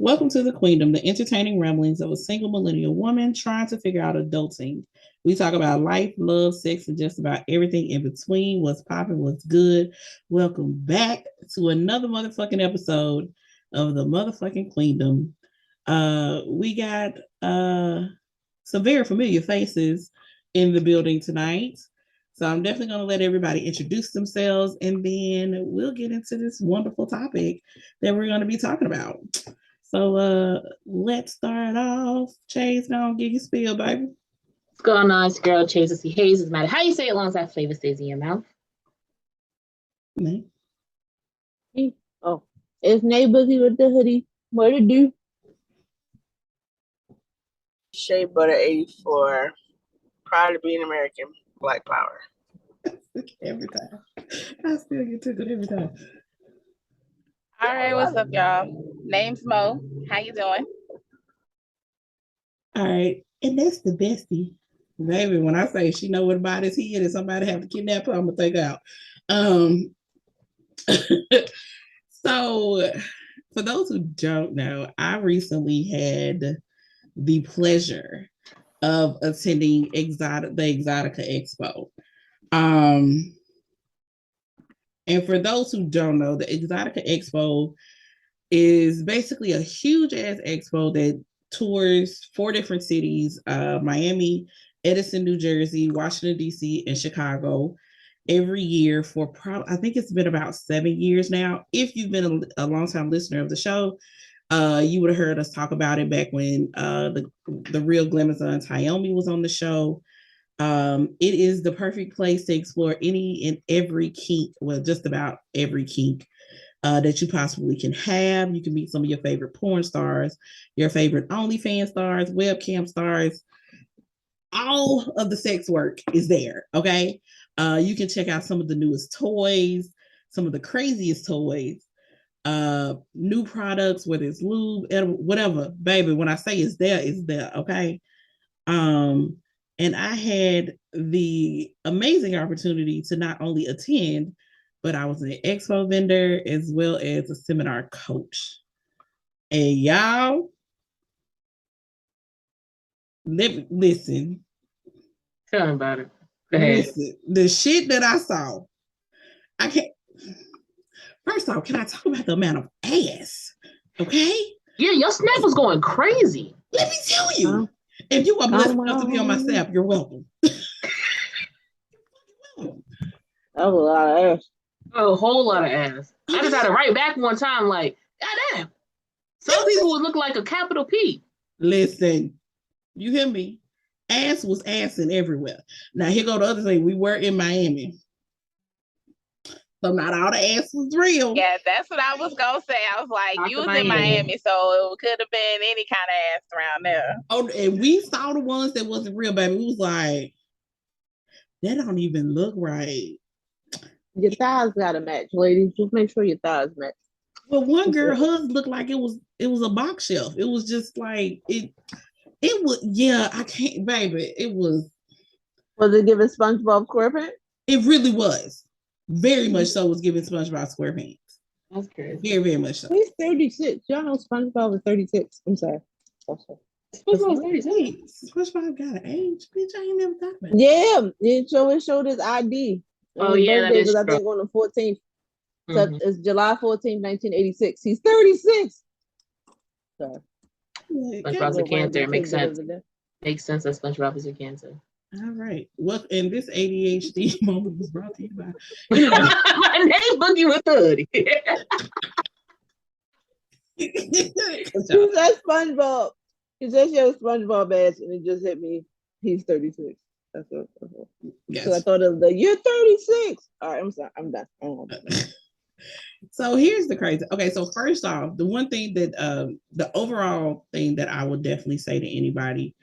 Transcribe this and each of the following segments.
Welcome to the Queendom, the entertaining ramblings of a single millennial woman trying to figure out adulting. We talk about life, love, sex, and just about everything in between. What's popping, what's good. Welcome back to another motherfucking episode of the motherfucking Queendom. We got some very familiar faces in the building tonight. So I'm definitely going to let everybody introduce themselves, and then we'll get into this wonderful topic that we're going to be talking about. So let's start off. Chase, don't get your spiel, baby. What's going on? It's girl Chase. Hayes. Doesn't matter how you say it, as long as that flavor stays in your mouth. Nate. Oh, it's Nate Boogie with the hoodie. What to do? Shea Butta 84. Proud to be an American. Black power. Every time. I still get tickled every time. All right, what's up, y'all? Name's Mo. How you doing? All right, and that's the bestie. Baby, when I say she know what about his head and somebody have to kidnap her, I'm gonna take out. So for those who don't know, I recently had the pleasure of attending the Exxotica Expo. And for those who don't know, the Exxotica Expo is basically a huge ass expo that tours 4 different cities: Miami, Edison, New Jersey, Washington, D.C., and Chicago every year for I think it's been about 7 years now. If you've been a long-time listener of the show, you would have heard us talk about it back when the real Glamazon Tayomi was on the show. It is the perfect place to explore any and every kink, well, just about every kink that you possibly can have. You can meet some of your favorite porn stars, your favorite OnlyFans stars, webcam stars. All of the sex work is there, okay? You can check out some of the newest toys, some of the craziest toys, new products, whether it's lube, whatever. Baby, when I say it's there, okay? And I had the amazing opportunity to not only attend, but I was an expo vendor as well as a seminar coach. And y'all, listen. Tell me about it. Go ahead. Listen, the shit that I saw, I can't. First off, can I talk about the amount of ass? Okay? Yeah, your snap was going crazy. Let me tell you. If you are blessed enough to be on my staff, you're welcome. That was a lot of ass. A whole lot of ass. I just had to write back one time, like, goddamn. Some people would look like a capital P. Listen, you hear me? Ass was assing everywhere. Now, here go the other thing. We were in Miami. So not all the ass was real. Yeah, that's what I was going to say. I was like, you was in Miami, so it could have been any kind of ass around there. Oh, and we saw the ones that wasn't real, baby. We was like, that don't even look right. Your thighs gotta match, ladies. Just make sure your thighs match. Well, one girl, hers looked like it was a box shelf. It was just like it was, yeah, I can't, baby. It was. Was it giving SpongeBob SquarePants? It really was. Very much so was giving SpongeBob SquarePants. That's crazy. Very, very much so. He's 36. Y'all know SpongeBob was 36. I'm sorry. SpongeBob 36. SpongeBob got an age, bitch. I ain't never thought about it. Yeah, it showed his ID. Oh, yeah, birthday was, I think, on the 14th. So it's July 14th, 1986. He's 36. Sorry. SpongeBob's a cancer. It makes sense. Makes sense that SpongeBob is a cancer. All right. Well, and this ADHD moment was brought to you by my name Boogie with the hoodie. Who said SpongeBob? He said she was SpongeBob ass, and it just hit me. He's 36. That's what. Yes. So I thought it was you're 36. All right, I'm sorry. I'm done. So here's the crazy. Okay, so first off, the one thing that the overall thing that I would definitely say to anybody,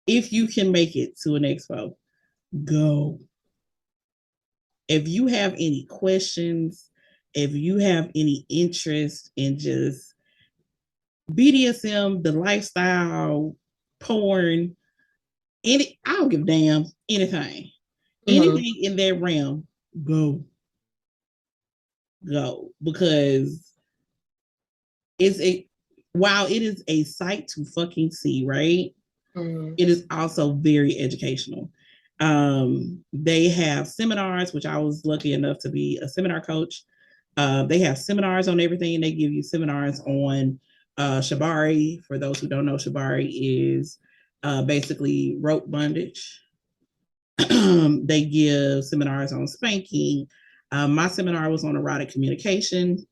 if you can make it to an expo, go. If you have any questions, if you have any interest in just BDSM, the lifestyle, porn, I don't give a damn, anything. Anything in that realm, go. Because while it is a sight to fucking see, right? Mm-hmm. It is also very educational. They have seminars, which I was lucky enough to be a seminar coach. They have seminars on everything. They give you seminars on shibari. For those who don't know, shibari is basically rope bondage. They give seminars on spanking. My seminar was on erotic communication.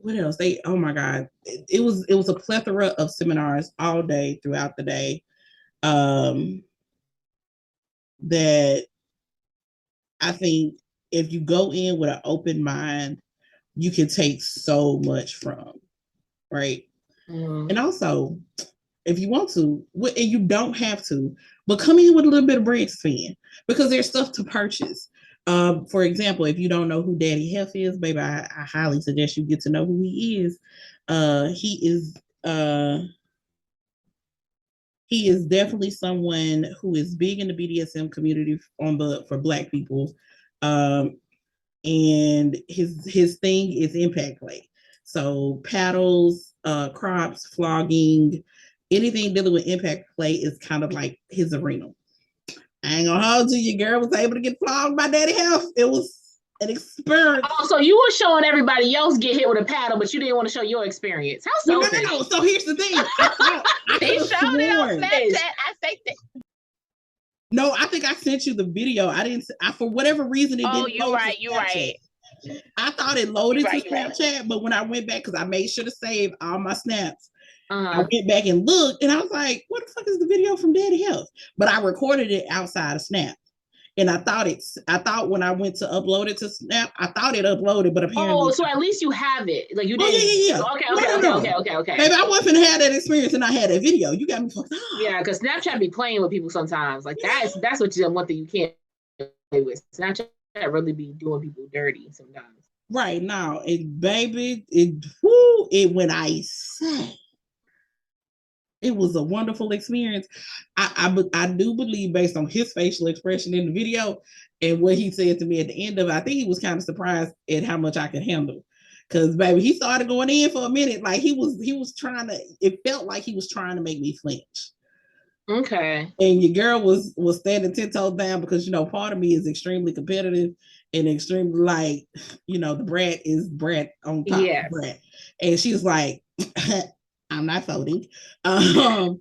What else? Oh my God, it was a plethora of seminars all day throughout the day. That I think if you go in with an open mind, you can take so much from, right? Mm-hmm. And also, if you want to, and you don't have to, but come in with a little bit of bread to spend because there's stuff to purchase. For example, if you don't know who Daddy Health is, baby, I highly suggest you get to know who he is. He is definitely someone who is big in the BDSM community for Black people. And his thing is impact play. So paddles, crops, flogging, anything dealing with impact play is kind of like his arena. I ain't gonna hold you. Your girl was able to get flogged by Daddy Health. It was an experience. Oh, so you were showing everybody else get hit with a paddle, but you didn't want to show your experience. How selfish. No. So here's the thing. They showed it on Snapchat. I say that. No, I think I sent you the video. I didn't. For whatever reason, it didn't. You right. I thought it loaded to Snapchat, but when I went back, because I made sure to save all my snaps, I went back and looked, and I was like, "What the fuck is the video from Daddy Health?" But I recorded it outside of Snap, and I thought when I went to upload it to Snap, I thought it uploaded, but apparently. Oh, so at least you have it. Like you did. Yeah. Okay. Maybe I wasn't had that experience, and I had that video. You got me fucked up. Yeah, because Snapchat be playing with people sometimes. Like that's what you one thing you can't play with. Snapchat really be doing people dirty sometimes. Right now, baby, when I say it was a wonderful experience. I do believe, based on his facial expression in the video and what he said to me at the end of it, I think he was kind of surprised at how much I could handle. Because baby, he started going in for a minute, like he was trying to. It felt like he was trying to make me flinch. Okay. And your girl was standing 10 toes down because part of me is extremely competitive and extremely like, the brat is brat on top of brat. And she's like, I'm not voting. So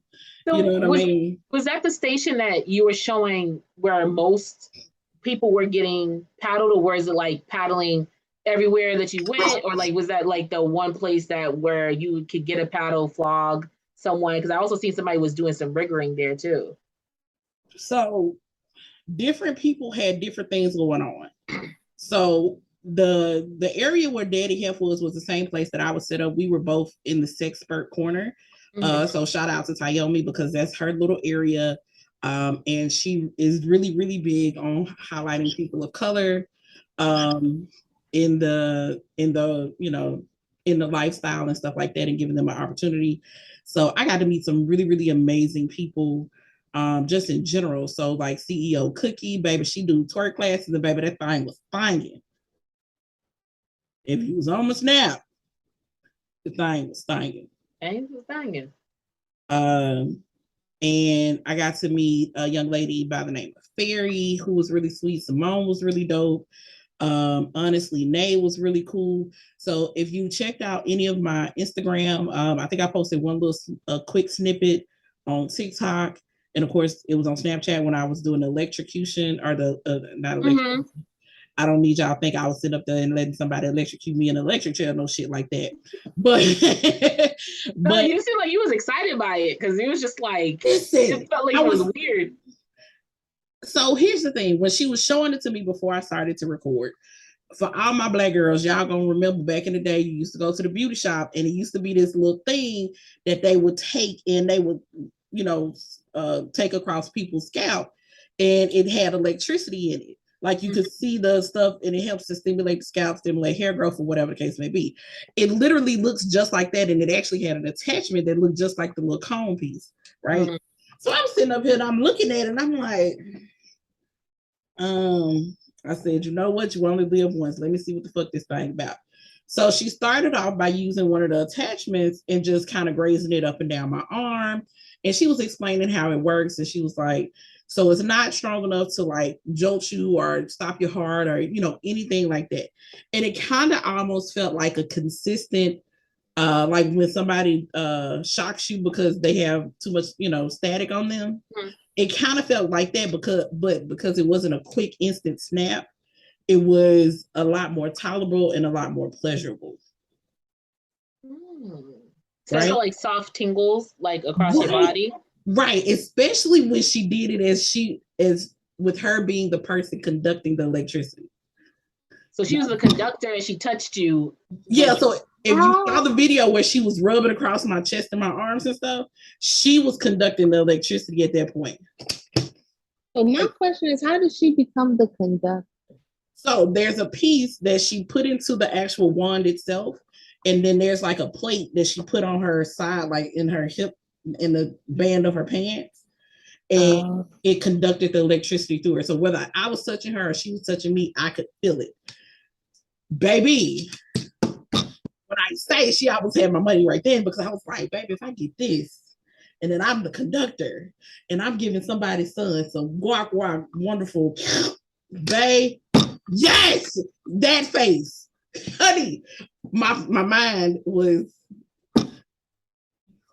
you know what I mean? Was that the station that you were showing where most people were getting paddled, or was it like paddling everywhere that you went, or like was that like the one place where you could get a paddle, flog someone? Because I also seen somebody was doing some riggering there too. So different people had different things going on. So the area where Daddy Health was the same place that I was set up. We were both in the sexpert corner. So shout out to Tayomi because that's her little area. And she is really, really big on highlighting people of color in the lifestyle and stuff like that, and giving them an opportunity. So I got to meet some really, really amazing people just in general. So like CEO Cookie, baby, she do twerk classes, and baby, that thing was thangin'. If you was on my Snap, the thing was thangin'. And I got to meet a young lady by the name of Fairy, who was really sweet. Simone was really dope. Honestly, Nay was really cool. So if you checked out any of my Instagram, I think I posted one little quick snippet on TikTok. And of course, it was on Snapchat when I was doing the electrocution or not electrocution. I don't need y'all think I was sitting up there and letting somebody electrocute me in an electric chair, no shit like that. But you seem like you was excited by it because it was just like, listen, it felt like it was weird. So here's the thing. When she was showing it to me before I started to record, for all my Black girls, y'all gonna remember back in the day, you used to go to the beauty shop and it used to be this little thing that they would take and they would, take across people's scalp, and it had electricity in it. Like you could see the stuff and it helps to stimulate the scalp, stimulate hair growth, or whatever the case may be. It literally looks just like that. And it actually had an attachment that looked just like the little comb piece, right? So I'm sitting up here and I'm looking at it and I'm like, I said, you know what? You only live once. Let me see what the fuck this thing about. So she started off by using one of the attachments and just kind of grazing it up and down my arm. And she was explaining how it works. And she was like, so it's not strong enough to like jolt you or stop your heart or, you know, anything like that. And it kind of almost felt like a consistent, like when somebody shocks you because they have too much, you know, static on them. Mm-hmm. It kind of felt like that because it wasn't a quick instant snap. It was a lot more tolerable and a lot more pleasurable. So right? Like soft tingles like across your body. Right, especially when she did it as with her being the person conducting the electricity. So she was the conductor and she touched you. Yeah, so if you saw the video where she was rubbing across my chest and my arms and stuff, she was conducting the electricity at that point. So my question is, how did she become the conductor? So there's a piece that she put into the actual wand itself, and then there's like a plate that she put on her side, like in her hip, in the band of her pants, and it conducted the electricity through her. So whether I was touching her or she was touching me, I could feel it. Baby, when I say she always had my money right then, because I was like, baby, if I get this, and then I'm the conductor, and I'm giving somebody's son some guac wonderful, babe, yes, that face, honey, my mind was.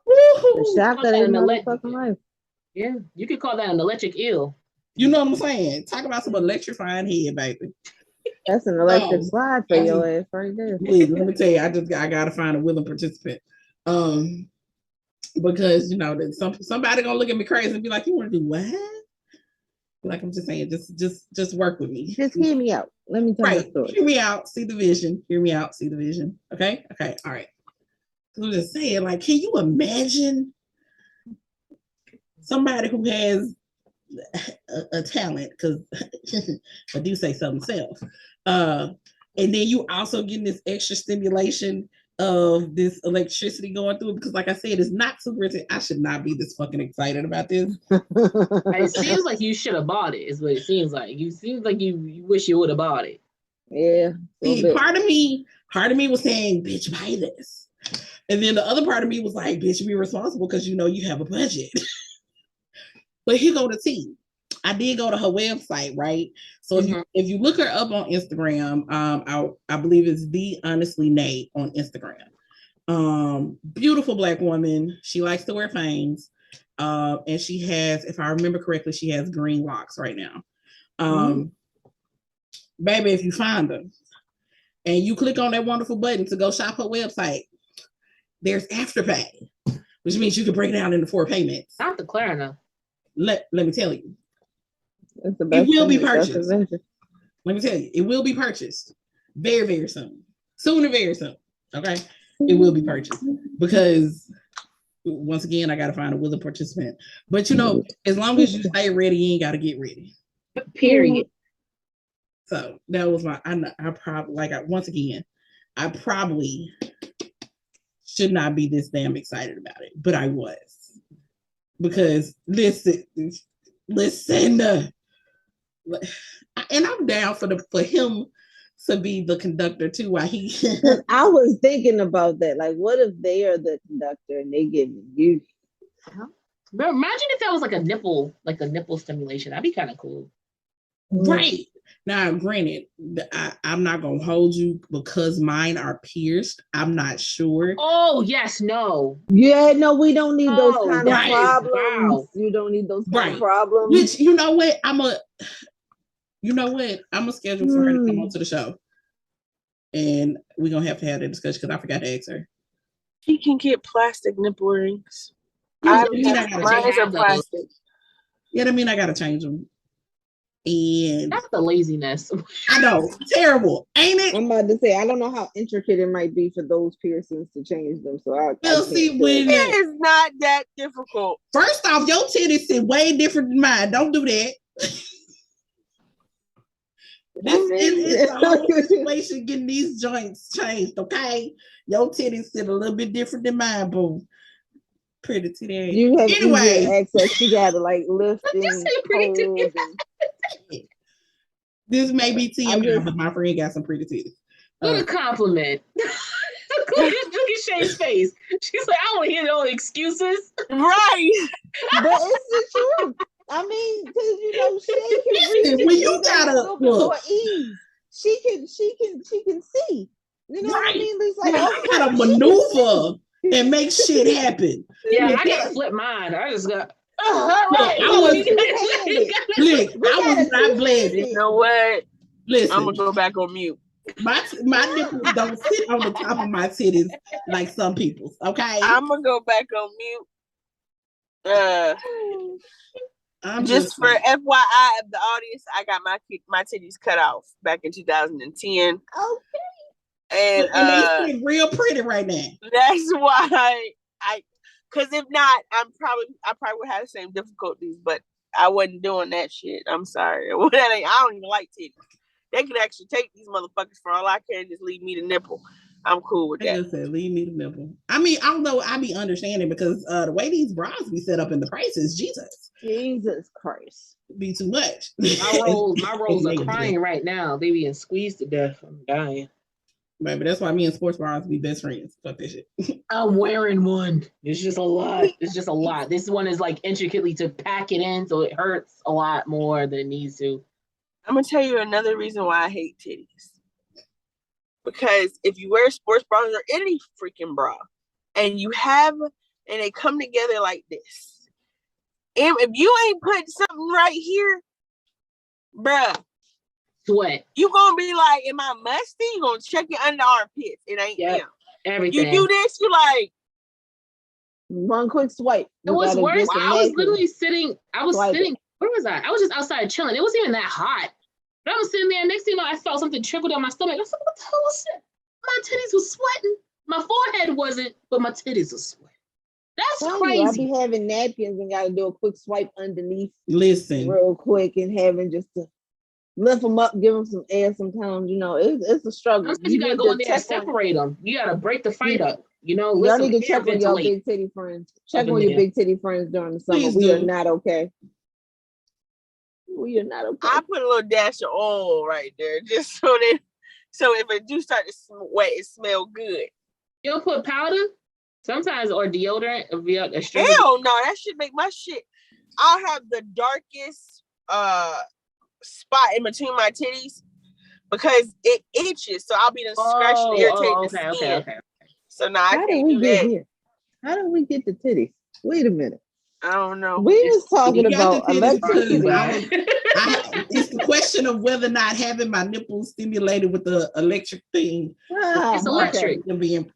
The shock of that motherfucking life. Yeah, you could call that an electric eel. You know what I'm saying? Talk about some electrifying head, baby. That's an electric slide for your ass right there. Please, let me tell you, I gotta find a willing participant. Because you know somebody gonna look at me crazy and be like, you want to do what? Like I'm just saying, just work with me. Just hear me out. Let me tell you. Hear me out, see the vision. Hear me out, see the vision. Okay, all right. I'm just saying, like, can you imagine somebody who has a talent? Because I do say so myself. And then you also getting this extra stimulation of this electricity going through it, because like I said, it's not super. I should not be this fucking excited about this. It seems like you should have bought it, is what it seems like. You seems like you wish you would have bought it. Yeah. See, part of me was saying, bitch, buy this. And then the other part of me was like, bitch, be responsible because you know you have a budget. But here go the tea. I did go to her website, right? So if you look her up on Instagram, I believe it's The Honestly Nate on Instagram. Beautiful Black woman. She likes to wear fangs. And she has, if I remember correctly, she has green locks right now. Baby, if you find them and you click on that wonderful button to go shop her website, there's Afterpay, which means you can break it down into 4 payments. Not declaring them. Let me tell you. It will be purchased. Let me tell you, it will be purchased very, very soon. Soon and very soon. Okay? It will be purchased. Because once again, I gotta find a willing participant. But you know, as long as you stay ready, you ain't gotta get ready. Period. So that was my I probably once again, I probably should not be this damn excited about it, but I was. Because listen, and I'm down for him to be the conductor too. While he, I was thinking about that. Like, what if they are the conductor and they give you? But imagine if that was like a nipple stimulation. That'd be kind of cool. Right. Now, granted, I'm not gonna hold you because mine are pierced. I'm not sure. Oh yes, no. Yeah, no, we don't need those kind of problems. Wow. You don't need those kind of problems. Which you know what? I'm a schedule for her to come on to the show, and we're gonna have to have that discussion because I forgot to ask her. She can get plastic nipple rings. Mine are plastic. Yeah, that mean I gotta change them. And that's the laziness. I know, terrible, ain't it? I'm about to say, I don't know how intricate it might be for those piercings to change them. So we'll see when it is not that difficult. First off, your titties sit way different than mine. Don't do that. This is a whole situation getting these joints changed, okay? Your titties sit a little bit different than mine, boo. Pretty titty. You have anyway access. You gotta like lift and hold. This may be TMI, but my friend got some pretty titties. What a compliment. Look at Shay's face. She's like, I don't hear no excuses. Right. But it's the truth. I mean, because Shay can read when you gotta more ease. She can see. You know what I mean? It's like, I gotta maneuver and make shit happen. Yeah, I gotta flip mine. I just got. Right. I was not blended. You know what? Listen, I'm gonna go back on mute. My nipples don't sit on the top of my titties like some people's. Okay, I'm gonna go back on mute. Just for FYI of the audience, I got my titties cut off back in 2010. Okay. And they look real pretty right now. That's why because if not, I probably would have the same difficulties, but I wasn't doing that shit. I'm sorry. I don't even like titties. They could actually take these motherfuckers for all I care and just leave me the nipple. I'm cool with that. I just said, leave me the nipple. I mean, although I be understanding because the way these bras be set up in the prices, Jesus Christ, be too much. My rolls are crying right now. They being squeezed to death. I'm dying. Baby, that's why me and sports bras be best friends. Fuck this shit. I'm wearing one. It's just a lot. It's just a lot. This one is like intricately to pack it in, so it hurts a lot more than it needs to. I'm gonna tell you another reason why I hate titties. Because if you wear sports bras or any freaking bra, and they come together like this, and if you ain't putting something right here, bruh, sweat. You gonna be like, am I musty? You gonna check your under armpits. It ain't him. Everything. You do this, you like one quick swipe. It was worse. I was literally sitting. Where was I? I was just outside chilling. It wasn't even that hot. But I was sitting there. Next thing you know, I felt something trickle down my stomach. I said, what the hell was that? My titties was sweating. My forehead wasn't, but my titties were sweating. That's crazy. I be having napkins and got to do a quick swipe underneath. Listen. Real quick and having just to lift them up, give them some air sometimes. You know, it's a struggle. You got to go in there and separate them. You got to break the fight up. You know, y'all need to check on your big titty friends. Check on your big titty friends during the summer. We are not okay. We are not okay. I put a little dash of oil right there, just so if it do start to sweat, it smell good. You'll put powder sometimes or deodorant. Hell no, that should make my shit. I'll have the darkest spot in between my titties because it itches, so I'll be scratching and irritating the skin. Okay. So now I can't do that. Here? How did we get the titties? Wait a minute. I don't know. We was talking about electricity. It's the question of whether or not having my nipples stimulated with the electric thing. It's electric. I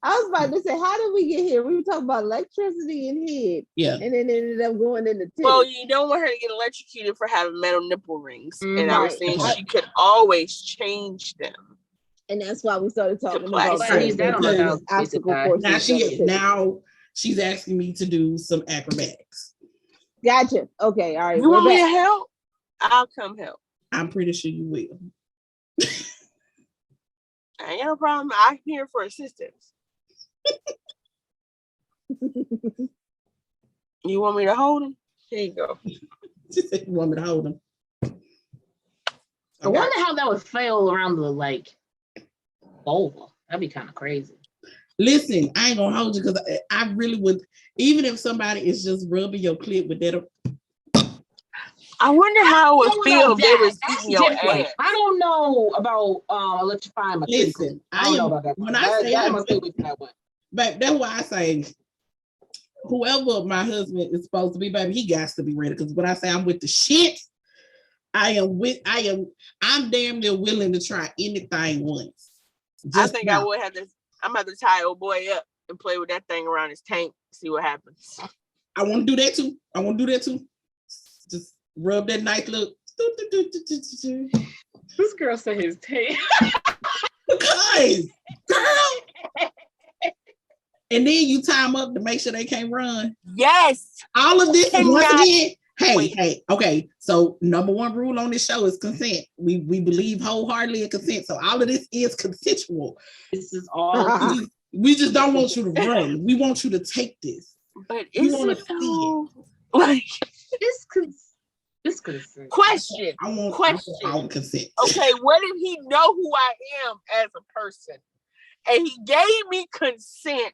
was about to say, how did we get here? We were talking about electricity and head. Yeah. And then it ended up going in the titties. Well, you don't want her to get electrocuted for having metal nipple rings. And I was saying she could always change them. And that's why we started talking about obstacle now she's asking me to do some acrobatics. Gotcha. Okay. All right. You want me to help? I'll come help. I'm pretty sure you will. I ain't got no problem. I'm here for assistance. You want me to hold him? Here you go. She said you want me to hold him. I wonder how that would feel around the vulva. That'd be kind of crazy. Listen, I ain't gonna hold you because I really would. Even if somebody is just rubbing your clit with that. I wonder how it would feel if they was eating your ass. I don't know about electrifying my clit. Listen, I don't know about that. When I say I'm but that's why I say whoever my husband is supposed to be, baby, he got to be ready. Because when I say I'm with the shit, I'm damn near willing to try anything once. I think I would have to. I'm about to tie old boy up and play with that thing around his tank, see what happens. I want to do that too. Just rub that nice little. This girl said his tank. Because, girl. And then you tie them up to make sure they can't run. Yes. All of this is once again. Hey, okay. So number one rule on this show is consent. We believe wholeheartedly in consent. So all of this is consensual. This is all. We just don't want you to run. We want you to take this. But is it though? Like This consent. Question. I want consent. Okay, what if he know who I am as a person, and he gave me consent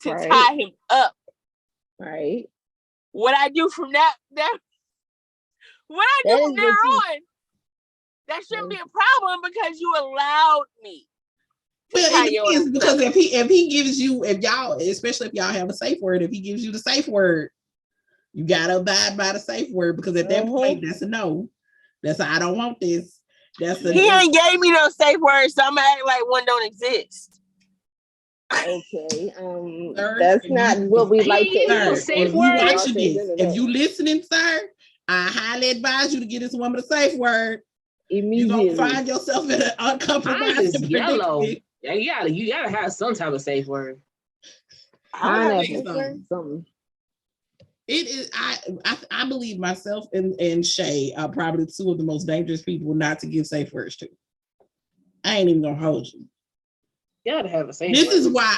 to tie him up? Right. What I do from that what I do from there on, that shouldn't be a problem because you allowed me. Well, it depends, because if he gives you, if y'all, especially if y'all have a safe word, if he gives you the safe word, you gotta abide by the safe word, because at that point, that's a no. That's I don't want this. That's he ain't gave me no safe word, so I'm gonna act like one don't exist. Okay, that's not what we like to. Safe word. If you listening, sir, I highly advise you to get this woman a safe word. Immediately. You gonna find yourself in an uncompromised predicament. Yeah, you gotta have some type of safe word. Something. It is. I believe myself and Shea are probably two of the most dangerous people not to give safe words to. I ain't even gonna hold you. You gotta have a safe This word. is why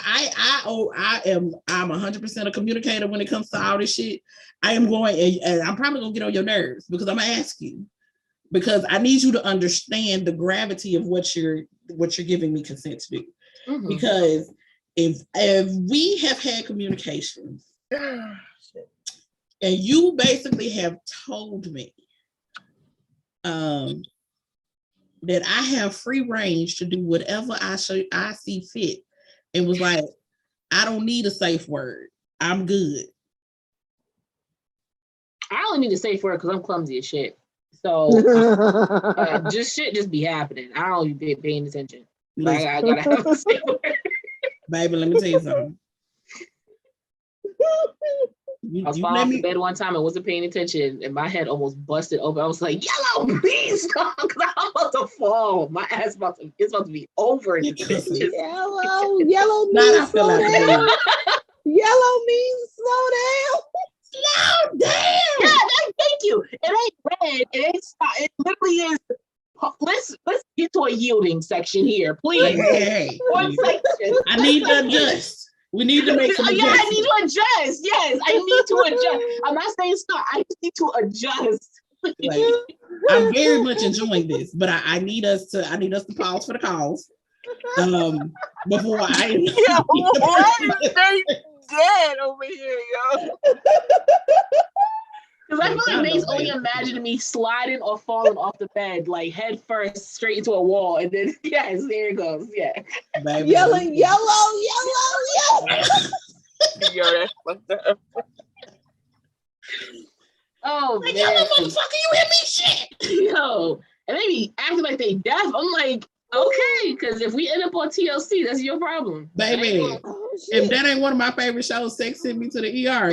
I'm 100% a communicator when it comes to all this shit. I am going, and I'm probably gonna get on your nerves because I'm gonna ask you, because I need you to understand the gravity of what you're giving me consent to do. Mm-hmm. Because if we have had communications and you basically have told me that I have free range to do whatever I see fit, and was like, I don't need a safe word, I'm good. I only need a safe word because I'm clumsy as shit. So just be happening. I don't be paying attention. Like, I gotta have a safe word. Baby, let me tell you something. I was falling off the bed one time and wasn't paying attention, and my head almost busted open. I was like, "Yellow beanstalk!" I'm about to fall. My ass it's about to be over. Yellow means slow down. Yellow means slow down. Slow down. Yeah, thank you. It ain't red. It ain't stop. It literally is. Let's get to a yielding section here, please. Hey. One section. I need to adjust. We need to make some adjustments. I need to adjust. Yes, I need to adjust. I'm not saying stop. I just need to adjust. Like, I'm very much enjoying this, but I need us to pause for the calls. Before I why is they dead over here, yo? Because I feel like Nate's only imagining me sliding or falling off the bed, like head first straight into a wall, and then yes, there it goes. Yeah. Baby. Yelling, yellow. Yo, that's fucked up. Oh man, yellow motherfucker, you hit me shit. Yo, and they be acting like they deaf. I'm like, okay, because if we end up on TLC, that's your problem, baby. If that ain't one of my favorite shows, Sex sent me to the ER.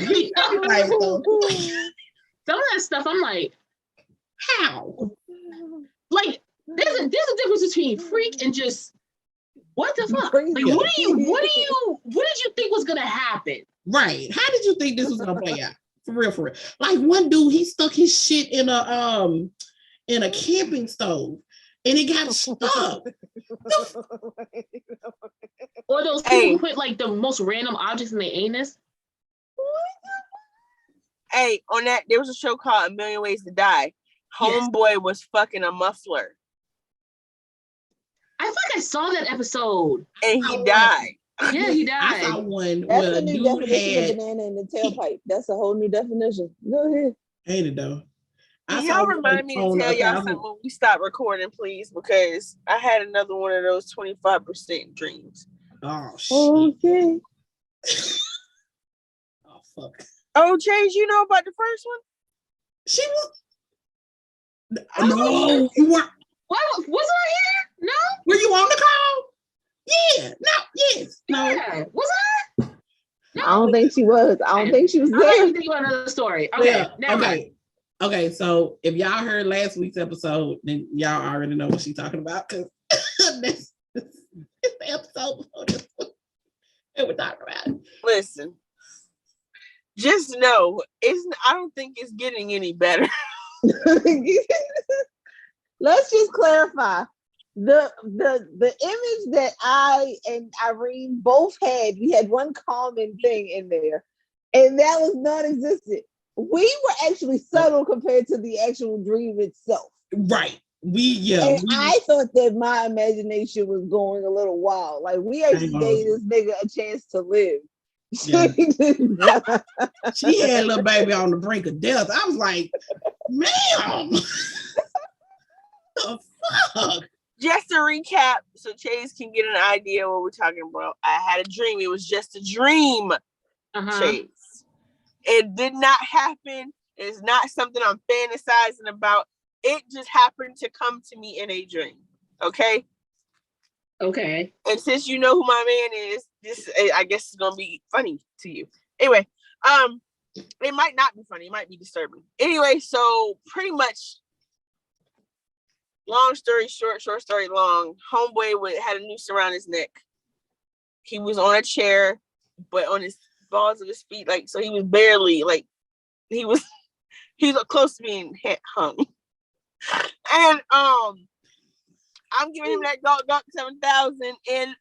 Some of that stuff, I'm like, how? Like, there's a difference between freak and just what the fuck? Like, what did you think was gonna happen? Right. How did you think this was gonna play out? For real. Like, one dude, he stuck his shit in a camping stove and it got stuck. Or those people who put like the most random objects in their anus. Hey, on that, there was a show called A Million Ways to Die. Homeboy was fucking a muffler. I feel like I saw that episode. And he died. Yeah, he died. I saw one That's where a new definition of banana in the tailpipe. That's a whole new definition. Go ahead. Ain't it though? Y'all remind me to tell y'all something when we stop recording, please, because I had another one of those 25% dreams. Oh, shit. Okay. Oh, fuck. Oh, Chase, you know about the first one? She was... No, you weren't. What? Was I here? No? Were you on the call? Yeah. No. Yes. No. Yeah. Was I? No. I don't think she was. I don't think she was there. I'm thinking about another story. Okay. Yeah. Okay. So if y'all heard last week's episode, then y'all already know what she's talking about, because it's the episode before this one that we're talking about. Listen, just know I don't think it's getting any better. Let's just clarify. The image that I and Irene both had, we had one common thing in there, and that was non-existent. we were actually subtle compared to the actual dream itself. Right. I thought that my imagination was going a little wild. Like we actually gave this nigga a chance to live. Yeah. She had a little baby on the brink of death. I was like, ma'am, the fuck? Just to recap, so Chase can get an idea what we're talking about. I had a dream. It was just a dream, Chase. It did not happen. It's not something I'm fantasizing about. It just happened to come to me in a dream. Okay? Okay. And since you know who my man is, this I guess is gonna be funny to you. Anyway, it might not be funny, it might be disturbing. Anyway, so pretty much long story short, short story long, homeboy had a noose around his neck. He was on a chair, but on his balls of his feet, like so he was barely like he was close to being hung. And I'm giving him that Gawk 7000, and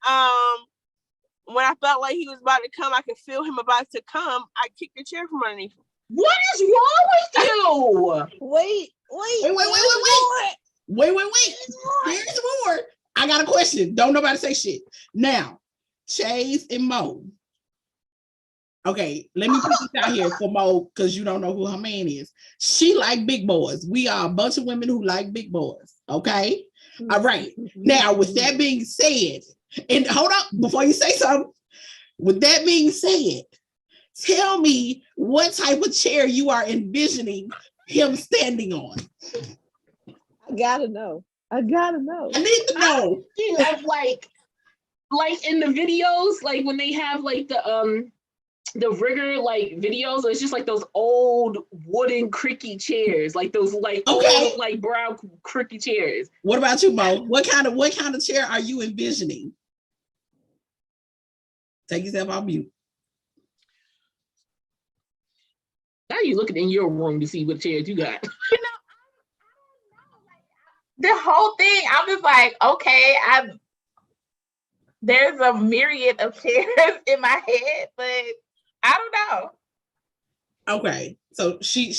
when I felt like he was about to come, I could feel him about to come. I kicked the chair from underneath him. What is wrong with you? Wait. There's more. I got a question. Don't nobody say shit. Now, Chase and Mo. Okay, let me put this out here for Mo because you don't know who her man is. She like big boys. We are a bunch of women who like big boys. Okay. All right. Now, with that being said, and hold up before you say something. With that being said, tell me what type of chair you are envisioning him standing on. I gotta know. I need to know. Of like in the videos, like when they have like the rigger like videos, it's just like those old wooden creaky chairs, like those like old like brown creaky chairs. What about you, Mo? What kind of chair are you envisioning? Take yourself off mute. Now you looking in your room to see what chairs you got. You know, the whole thing, I'm just like, okay, there's a myriad of chairs in my head, but I don't know. Okay, so she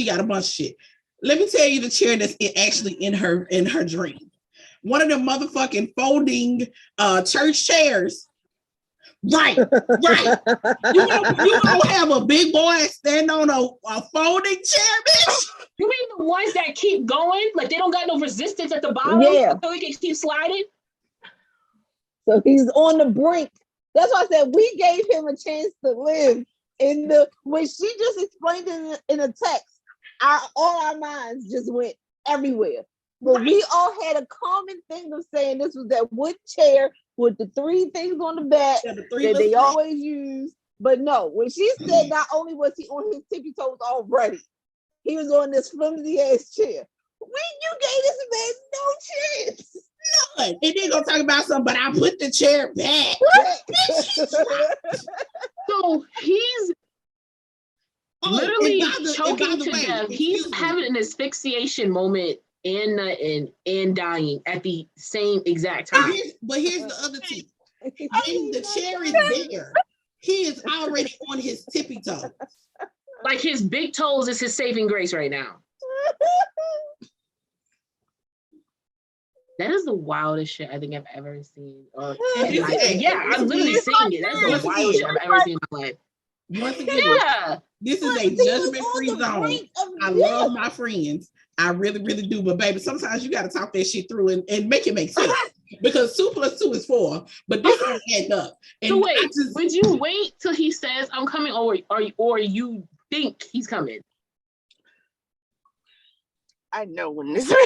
got a bunch of shit. Let me tell you the chair that's actually in her dream. One of the motherfucking folding church chairs. Right. You gonna have a big boy stand on a folding chair, bitch? You mean the ones that keep going? Like they don't got no resistance at the bottom? Yeah. So he can keep sliding? So he's on the brink. That's why I said we gave him a chance to live. When she just explained it in a text, all our minds just went everywhere. But we all had a common thing of saying this was that wood chair with the three things on the back that they always use. But no, when she said not only was he on his tippy toes already, he was on this flimsy ass chair. You gave this man no chance. None. And then gonna talk about something, but I put the chair back. So he's literally choking to death. He's having an asphyxiation moment and dying at the same exact time. But here's the other thing. When the chair is there, he is already on his tippy toes. Like his big toes is his saving grace right now. That is the wildest shit I think I've ever seen. I'm literally saying it. That's the wildest shit I've ever seen in my life. Once again, this is a judgment-free zone. I love my friends. I really, really do. But baby, sometimes you got to talk that shit through and make it make sense. Because 2 + 2 is 4, but this don't add up. And so wait, would you wait till he says I'm coming, or you think he's coming? I know when this is.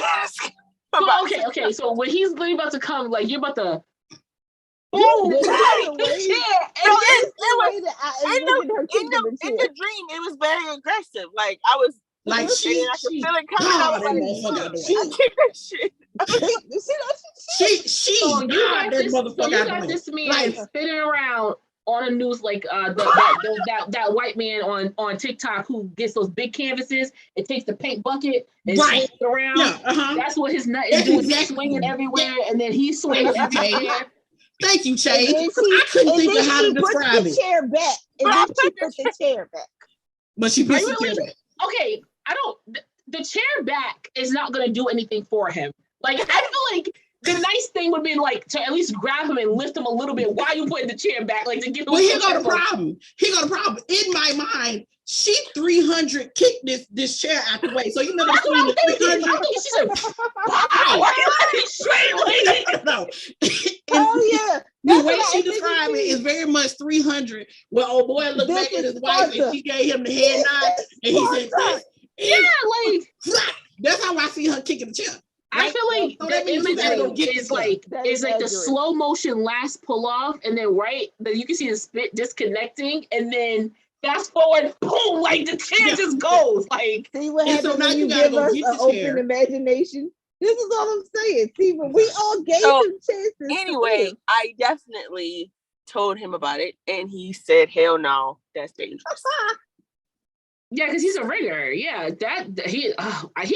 So, okay. So when he's literally about to come, like you're about to. In the dream, it was very aggressive. Like I was like, I could feel it coming. So you got this man spinning around on a news like that white man on TikTok who gets those big canvases and takes the paint bucket and swings it around. Yeah, that's what his nut is doing. He's swinging everywhere, and then he's swinging everywhere. Thank you, Chase. I couldn't think of how to describe it. Chair back, and then she put the chair back. But she puts the chair back. Okay, the chair back is not going to do anything for him. Like, I feel like the nice thing would be like to at least grab him and lift him a little bit while you putting the chair back, like to give him. Well, here got a problem. In my mind, she 300 kicked this chair out the way. So you know that's what I'm thinking. I'm thinking she's like, no. Oh yeah. The way she described it is very much 300. Well, old boy looked back at his wife and she gave him the head nod, and he said, "Yeah, like that's how I see her kicking the chair." Right? I feel like so the imagery is like the slow motion last pull off, and then you can see the spit disconnecting, and then fast forward, boom, like the chair just goes. Like, see what happens when you give us an open imagination. This is all I'm saying. See, but we all gave him chances. Anyway, I definitely told him about it, and he said, "Hell no, that's dangerous." Yeah, because he's a rigger. Yeah, he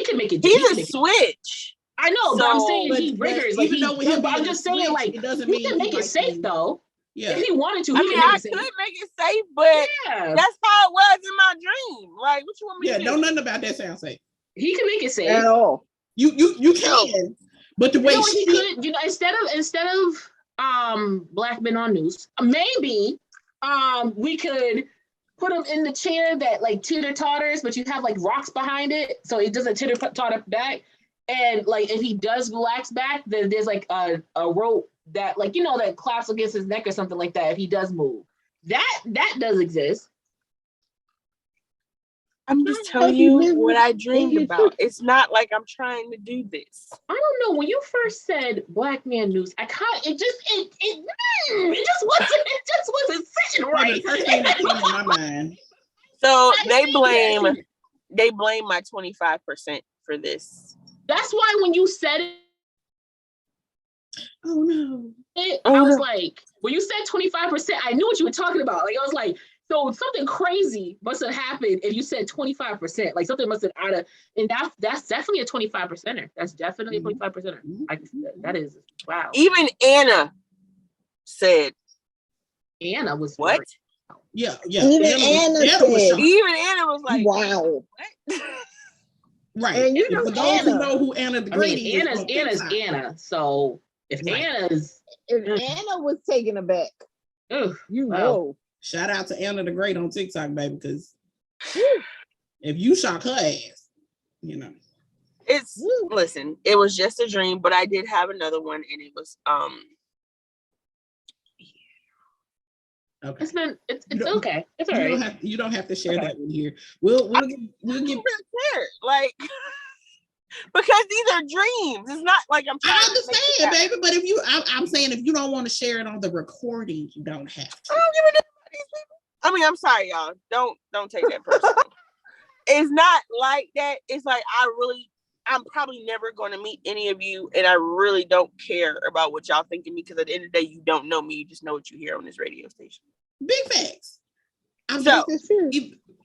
can make it. He's a switch. I know, but I'm saying he riggers. Like, even though with him, I'm just saying, like, it doesn't he can make it safe though. Yeah, if he wanted to, I could make it safe, but that's how it was in my dream. Like, what you want me to do? Yeah, nothing about that sound safe. He can make it safe at all. You can, but the way he could, instead of black men on news, maybe we could put him in the chair that like teeter totters, but you have like rocks behind it, so it doesn't teeter totter back. And like if he does relax back, then there's like a rope that like that claps against his neck or something like that. If he does move, that does exist. I'm just telling you what I dreamed about. It's not like I'm trying to do this. I don't know. When you first said black man news, it just wasn't sitting right. The first thing that came to my mind. So they blame my 25% for this. That's why when you said it, oh no, I was like, when you said 25%, I knew what you were talking about. Like I was like, so something crazy must have happened if you said 25%. Like something must have and that's definitely a 25%er. That's definitely a 25%er. That is wow. Even Anna said. Anna was what? Very, yeah. Even Anna was like, wow. What? Right. And for those who know who Anna the Great is, Anna's Anna. So if Anna was taken aback, know. Shout out to Anna the Great on TikTok, baby, because if you shock her ass, listen, it was just a dream, but I did have another one, and it was okay. It's okay. It's all right. You don't have to share that one here. We'll get like because these are dreams. It's not like I'm trying I understand, baby, but if I'm saying if you don't want to share it on the recording, you don't have to. I don't give a damn about these people. I mean, I'm sorry, y'all. Don't take that personally. It's not like that. It's like I'm probably never going to meet any of you, and I really don't care about what y'all think of me, because at the end of the day, you don't know me. You just know what you hear on this radio station. Big facts.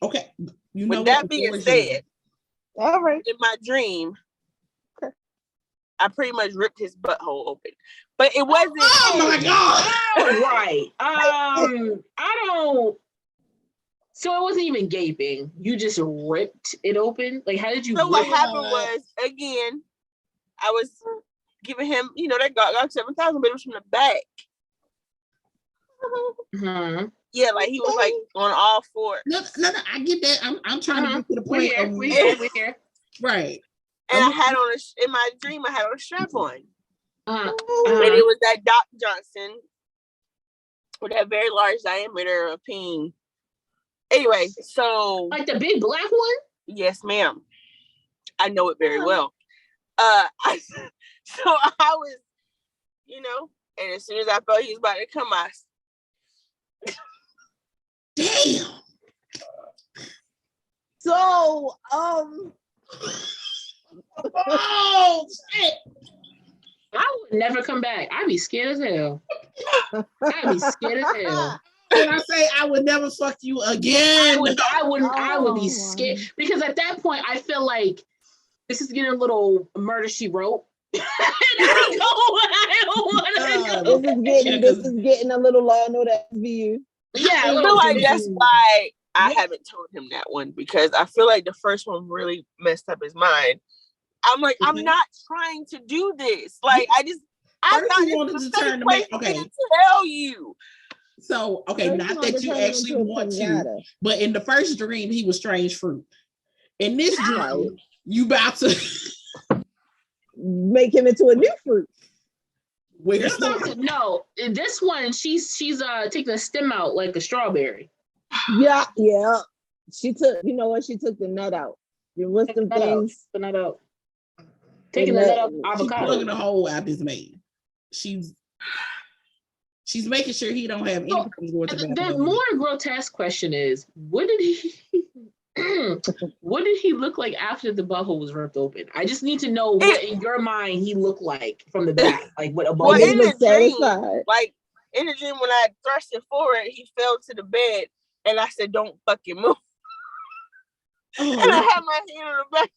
Okay. With that being said, all right. In my dream, I pretty much ripped his butthole open, but it wasn't. Oh my God! Right. I don't. So it wasn't even gaping. You just ripped it open. Like, how did you? So what happened was, again, I was giving him, that got 7,000, but it was from the back. Mm-hmm. Yeah, like he was like on all fours. No, I get that. I'm trying to get to the point of we here. Right. And I had on in my dream, I had on a strap on. And it was that Doc Johnson with that very large diameter of peen. Anyway, so like the big black one? Yes, ma'am. I know it very well. I was, and as soon as I felt he was about to come, damn. So, oh shit! I would never come back. I'd be scared as hell. I'd be scared as hell. When I say I would never fuck you again, I would be scared, because at that point I feel like this is getting a little Murder, She Wrote. I don't want to go. This is getting a little Law and Order SVU. Yeah, I feel like that's why I haven't told him that one because I feel like the first one really messed up his mind. I'm like, I'm not trying to do this. Like, I'm not wanted to turn the man. Okay, to tell you. So, not that you actually want to, but in the first dream, he was strange fruit. In this dream, you about to make him into a new fruit. No, in this one, she's taking the stem out like a strawberry. Yeah. She took, you know what? She took the nut out. What's the things? The nut out. Taking the nut out avocado. She's plugging a hole out this man. She's making sure he don't have any problems going to the more grotesque question is, what did he look like after the butthole was ripped open? I just need to know what in your mind he looked like from the back, like what above. Well, in the dream, like in the dream when I thrust it forward, he fell to the bed, and I said, "Don't fucking move." And I had my hand on the back.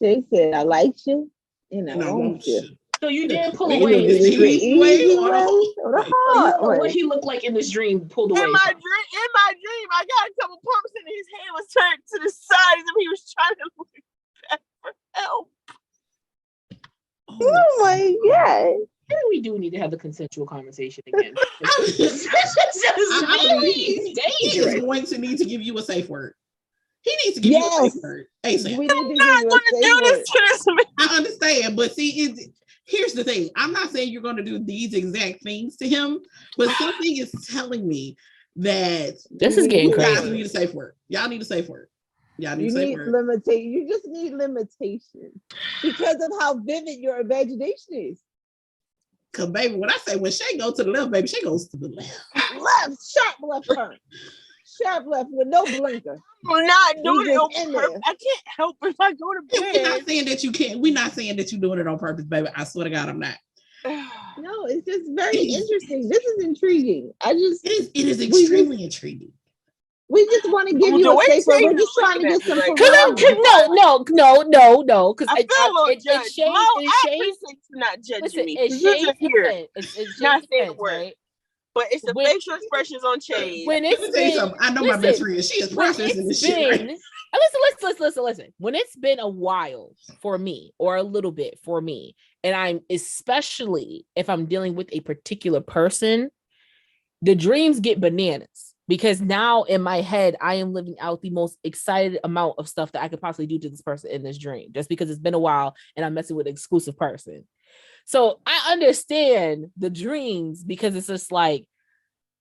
She said, "I like you, and I want you." So you did pull away. What he looked like in this dream pulled away. In my dream, I got a couple pumps and his hand was turned to the side and he was trying to look back for help. Oh my God. Maybe we do need to have the consensual conversation again. He is going to need to give you a safe word. He needs to give you a safe word. ASAP. I understand, but see, here's the thing. I'm not saying you're going to do these exact things to him, but something is telling me that this is getting crazy. Y'all need a safe word. Y'all need a safe word. Y'all need a safe word. You just need limitation because of how vivid your imagination is. Cause baby, when I say when Shea goes to the left, baby, Shea goes to the left. Sharp left turn. Sharp left with no blinker. We're not doing it on purpose. I can't help if I go to bed. We're not saying that you can't. We're not saying that you're doing it on purpose, baby. I swear to God, I'm not. No, it's just very interesting. This is intriguing. It is extremely intriguing. We just want to give you a safe word. We're just trying to get some. No. Because I feel a little judged. I appreciate you not judging me. It's not saying the word. Right? But it's the facial expressions on Shea. Let me tell you something. I know my best friend. She is processing this shit. Right? Listen. When it's been a while for me, or a little bit for me, and I'm especially if I'm dealing with a particular person, the dreams get bananas. Because now in my head, I am living out the most excited amount of stuff that I could possibly do to this person in this dream, just because it's been a while and I'm messing with an exclusive person. So I understand the dreams because it's just like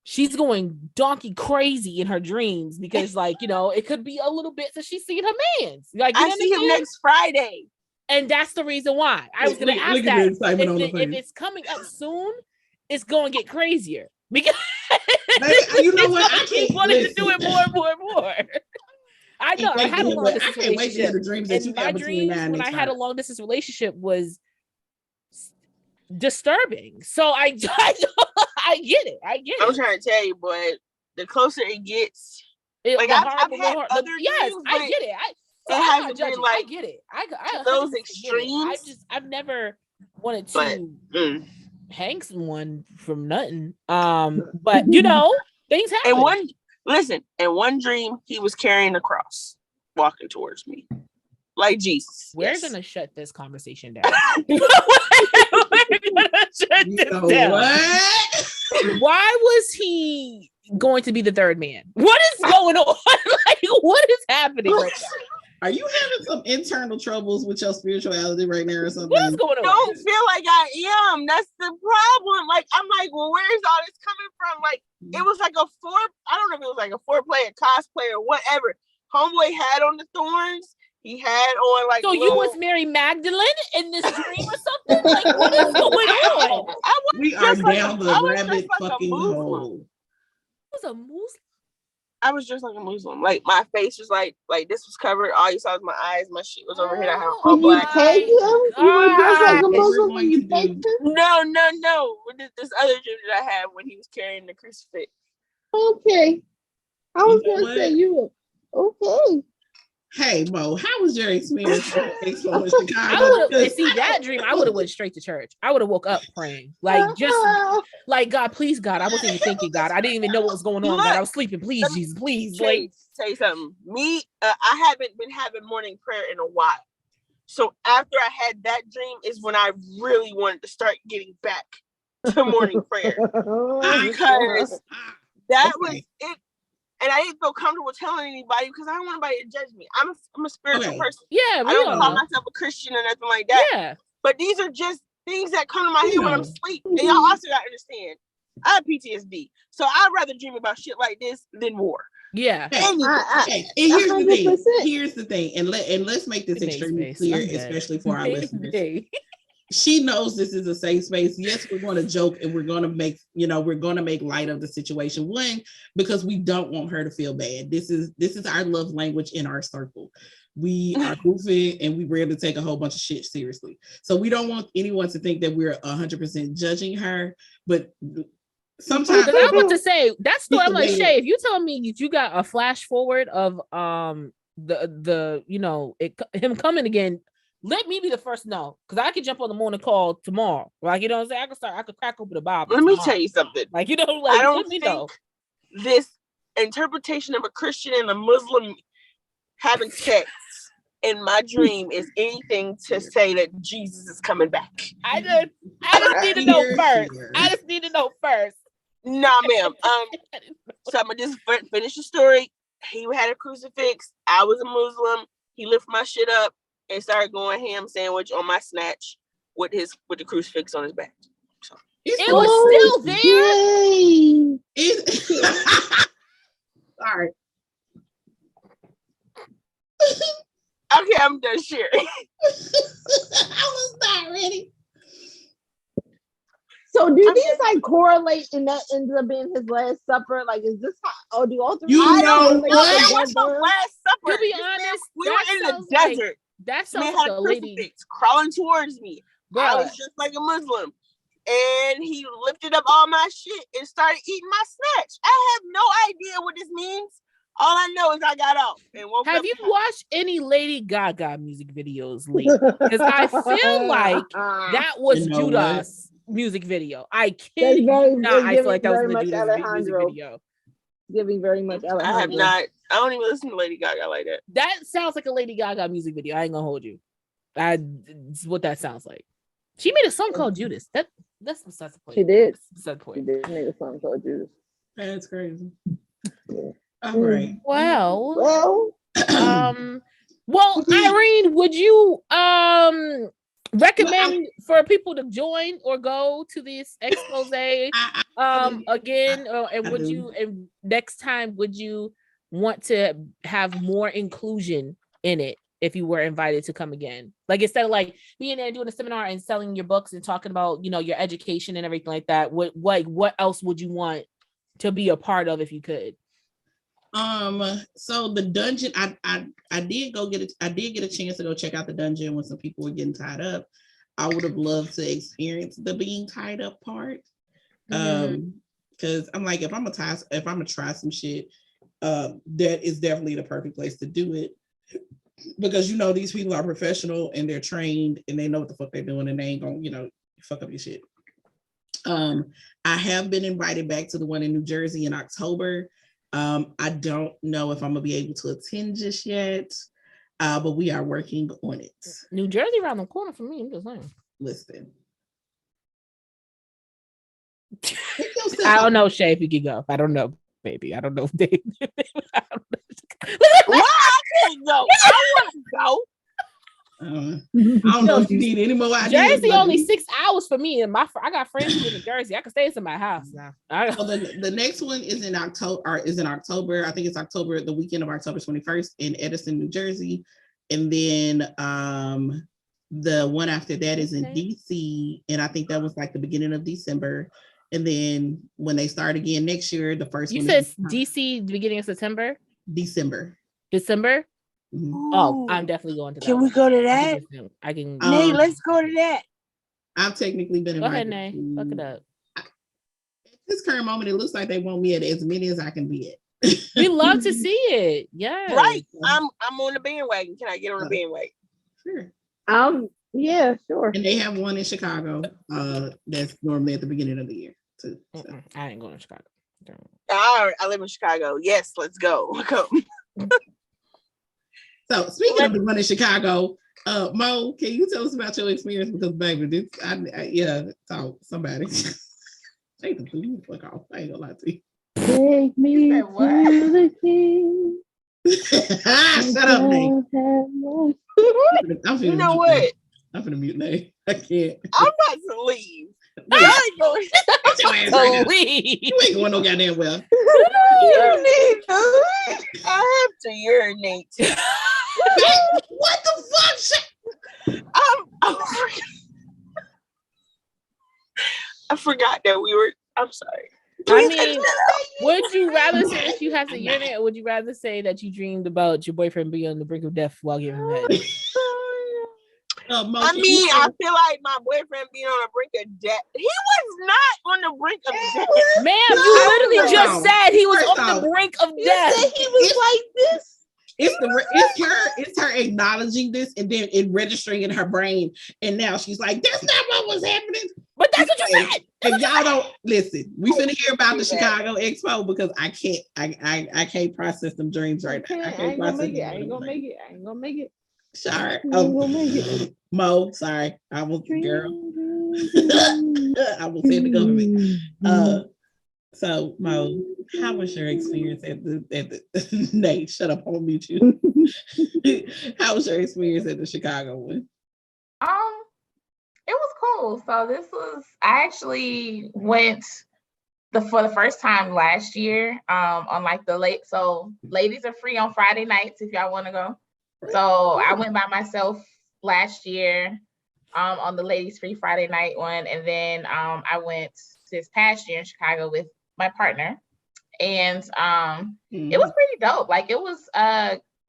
she's going donkey crazy in her dreams because, like, you know, it could be a little bit that she's seeing her man's. Like, I see him next Friday. And that's the reason why. I was going to ask that. If it's coming up soon, it's going to get crazier. Because you know what? I keep wanting to do it more and more and more. I know. I had a long distance relationship. And my dreams when I had a long distance relationship was disturbing. So I get it. I'm trying to tell you, boy, the closer it gets, like I've had other dreams, I get it. It hasn't been like I get it. I those extremes. I've never wanted to hang someone from nothing. But you know, things happen. In one dream, he was carrying a cross, walking towards me, like Jesus. We're gonna shut this conversation down. We're gonna shut this down. What? Why was he going to be the third man? What is going on? Like, what is happening right now? Are you having some internal troubles with your spirituality right now or something? What's going on? I don't feel like I am. That's the problem. Like, I'm like, well, where's all this coming from? Like, it was like I don't know if it was like a foreplay, a cosplay, or whatever. Homeboy had on the thorns. He had on like. So you was Mary Magdalene in this dream or something? Like, what is going on? We are down the rabbit fucking hole. Was a Muslim? I was just like a Muslim. Like, my face was like this was covered. All you saw was my eyes. My shit was over here. I had all black. You were just like a Muslim when you faked him? No. This other dream that I had when he was carrying the crucifix. Okay. I was going to say you were okay. Hey Mo, how was your experience at Expo in Chicago? I would have see that dream. I would have went straight to church. I would have woke up praying, like just like God, please God. I wasn't even thinking God. I didn't even know what was going on. God, I was sleeping. Please, Jesus, please. Like say something. Me, I haven't been having morning prayer in a while. So after I had that dream is when I really wanted to start getting back to morning prayer because that was it. And I didn't feel comfortable telling anybody because I don't want anybody to judge me. I'm a spiritual person. Yeah, I don't call myself a Christian or nothing like that. Yeah. But these are just things that come to my head when I'm asleep. And y'all also gotta understand, I have PTSD. So I'd rather dream about shit like this than war. Yeah. And here's the thing. Here's the thing. And let's make this extremely clear, especially for our listeners. She knows this is a safe space. Yes, we're going to joke and we're going to make light of the situation. One, because we don't want her to feel bad. This is our love language in our circle. We are goofy and we rarely take a whole bunch of shit seriously. So we don't want anyone to think that we're 100% judging her. But sometimes I want to say that story. I'm like, Shay, if you tell me you got a flash forward of him coming again, let me be the first to know, because I could jump on the morning call tomorrow. Like, you know what I'm saying? I could crack open the Bible. Let me tell you something. Like, you know, like, I don't think this interpretation of a Christian and a Muslim having sex in my dream is anything to say that Jesus is coming back. I just need to know first. I just need to know first. Nah, ma'am. So I'm gonna just finish the story. He had a crucifix. I was a Muslim. He lifted my shit up and started going ham sandwich on my snatch with the crucifix on his back. So it was still there. Sorry. Okay, I'm done sharing. I was not ready. So do these like correlate and that ends up being his last supper? Like, is this how? Oh, do all three? I don't know. That was the last supper. To be honest, we were in the desert. That sounds like a lady crawling towards me. Bruh. I was just like a Muslim, and he lifted up all my shit and started eating my snatch. I have no idea what this means. All I know is I got off and woke up. Have you watched any Lady Gaga music videos lately? Because I feel like that was Judah's music video. I kid you not. I feel like that was the Judah's music video. Giving very much Alejandro. I have not. I don't even listen to Lady Gaga like that. That sounds like a Lady Gaga music video. I ain't gonna hold you. That's what that sounds like. She made a song called Judas. That's besides the point. She did. Besides the point. She did make a song called Judas. That's crazy. Yeah. All right. Well, Irene, would you recommend for people to join or go to this expose again? And would you, and next time, would you want to have more inclusion in it if you were invited to come again? Like, instead of like being there doing a seminar and selling your books and talking about, you know, your education and everything like that, what else would you want to be a part of if you could? So the dungeon, I did get a chance to go check out the dungeon when some people were getting tied up. I would have loved to experience the being tied up part. Because I'm like, if I'm gonna try some shit, that is definitely the perfect place to do it. Because you know these people are professional and they're trained and they know what the fuck they're doing and they ain't gonna, you know, fuck up your shit. I have been invited back to the one in New Jersey in October. I don't know if I'm gonna be able to attend just yet, but we are working on it. New Jersey around the corner for me. I'm just saying. Listen. I don't know, Shay, if you can go. I don't know. Maybe. I don't know. Why I can't go? I want to go. I don't know if you need any more ideas. Jersey only 6 hours for me, and I got friends who live in Jersey. I can stay in my house now. So the next one is in October. I think it's October, the weekend of October 21st in Edison, New Jersey, and then the one after that is in DC, and I think that was like the beginning of December. And then when they start again next year, the first you one said DC, the beginning of September. December. Mm-hmm. Oh, I'm definitely going to that. Can we go to that? I can. Nay, let's go to that. I've technically been invited. Go ahead, Nay. Look it up. At this current moment, it looks like they want me at as many as I can be at. We love to see it. Yeah. Right. I'm on the bandwagon. Can I get on the bandwagon? Sure. Yeah, sure. And they have one in Chicago. That's normally at the beginning of the year too. So. I ain't going to Chicago. I live in Chicago. Yes, let's go. So speaking of the one in Chicago, Mo, can you tell us about your experience? Because baby, this talk somebody. Take the food fuck off. I ain't gonna lie to you. Take me to the king. Shut up, Nate. You know what? I'm gonna mute Nate. I can't. I'm about to leave. Y'all ain't going to leave. You ain't going no goddamn well. I have to urinate. What the fuck? I forgot that we were. I'm sorry. I mean, would you rather say that you have to urinate, or would you rather say that you dreamed about your boyfriend being on the brink of death while giving head? I mean, I feel like my boyfriend being on the brink of death. He was not on the brink of death. Ma'am, you literally just said he was on the brink of death. You said he was like this. It's her acknowledging this and then it registering in her brain, and now she's like, "That's not what was happening." But that's what you said. And y'all don't listen. We finna hear about the Chicago Expo because I can't process them dreams right now. I ain't gonna make it. Sorry. Mo, sorry. I was girl. I will say the government. So Mo, how was your experience at the Nate, shut up, I'll mute you. How was your experience at the Chicago one? It was cool. So I actually went for the first time last year on like so ladies are free on Friday nights if y'all want to go. So I went by myself last year on the ladies free Friday night one, and then I went this past year in Chicago with my partner, and it was pretty dope. Like it was